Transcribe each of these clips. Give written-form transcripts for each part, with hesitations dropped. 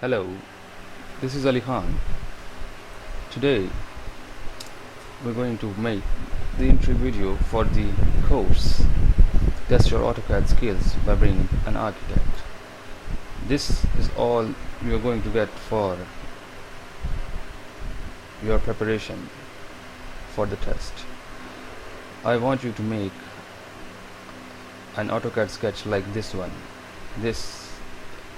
Hello, this is Ali Khan. Today we're going to make the intro video for the course Test Your AutoCAD Skills by Being an Architect. This is all you're going to get for your preparation for the test. I want you to make an AutoCAD sketch like this one. This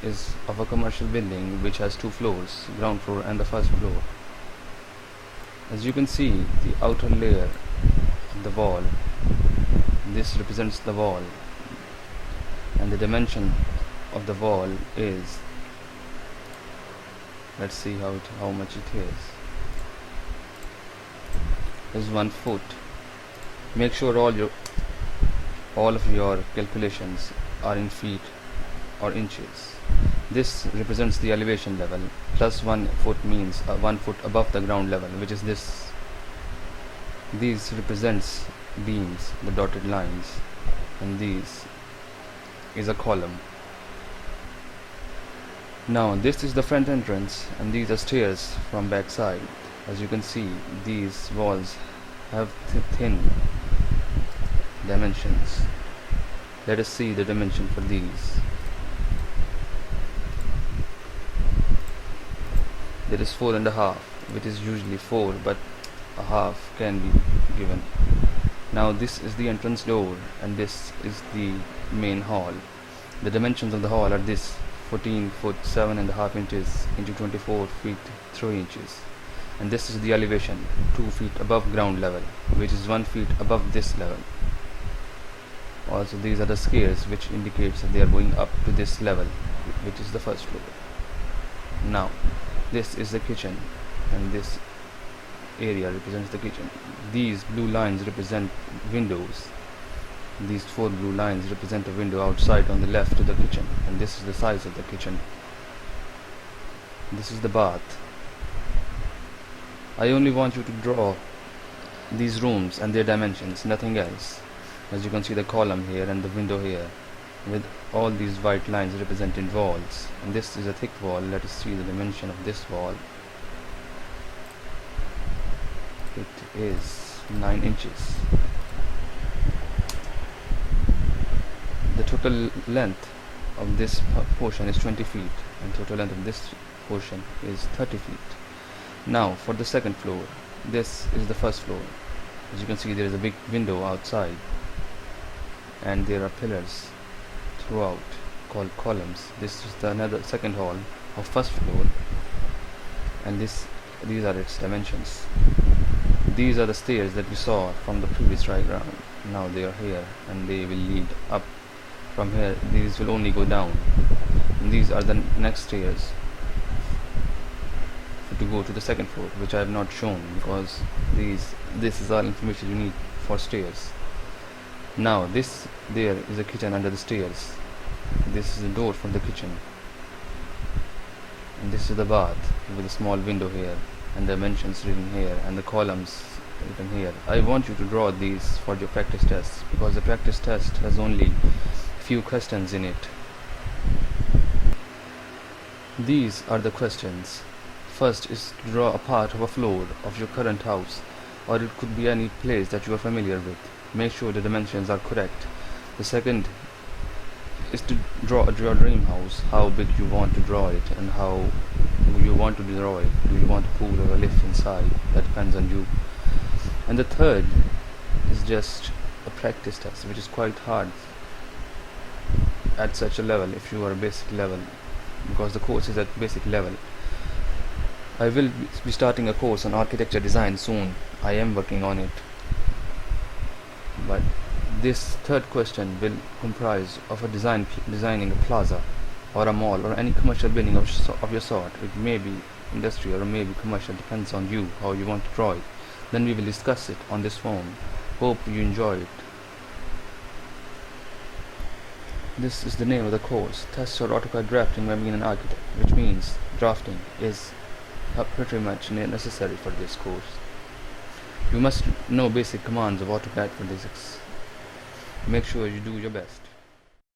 is of a commercial building which has two floors, ground floor and the first floor. As you can see, the outer layer of the wall, this represents the wall, and the dimension of the wall is, let's see how much it is 1 foot. Make sure all of your calculations are in feet or inches. This represents the elevation level. Plus 1 foot means 1 foot above the ground level, which is this. These represents beams, the dotted lines, and these is a column. Now this is the front entrance, and these are stairs from back side. As you can see, these walls have thin dimensions. Let us see the dimension for these. There is 4.5, which is usually 4, but a half can be given. Now this is the entrance door, and this is the main hall. The dimensions of the hall are this: 14 foot 7.5 inches into 24 feet 3 inches. And this is the elevation, 2 feet above ground level, which is 1 feet above this level. Also, these are the stairs, which indicates that they are going up to this level, which is the first floor. Now this is the kitchen, and this area represents the kitchen. These blue lines represent windows. These 4 blue lines represent a window outside on the left to the kitchen, and this is the size of the kitchen. This is the bath. I only want you to draw these rooms and their dimensions, nothing else. As you can see, the column here and the window here, with all these white lines representing walls, and this is a thick wall. Let us see the dimension of this wall. It is 9 inches. The total length of this portion is 20 feet, and total length of this portion is 30 feet. Now for the second floor, this is the first floor. As you can see, there is a big window outside, and there are pillars throughout called columns. This is another second hall of first floor, and these are its dimensions. These are the stairs that we saw from the previous diagram. Now they are here, and they will lead up. From here, these will only go down, and these are the next stairs to go to the second floor, which I have not shown because this is all information you need for stairs. Now there is a kitchen under the stairs. This is the door from the kitchen, and this is the bath with a small window here, and dimensions written here, and the columns written here. I want you to draw these for your practice tests, because the practice test has only few questions in it. These are the questions. First is to draw a part of a floor of your current house, or it could be any place that you are familiar with. Make sure the dimensions are correct. The second is to draw your dream house, how big you want to draw it, and how you want to draw it. Do you want a pool or a lift inside? That depends on you. And the third is just a practice test, which is quite hard at such a level if you are a basic level, because the course is at basic level. I will be starting a course on architecture design soon. I am working on it. But this third question will comprise of designing a plaza or a mall or any commercial building of your sort. It may be industrial or maybe commercial, depends on you how you want to draw it. Then we will discuss it on this form. Hope you enjoy it. This is the name of the course, Test Your AutoCAD Drafting by Being an Architect, which means drafting is pretty much necessary for this course. You must know basic commands of AutoCAD for this. Make sure you do your best.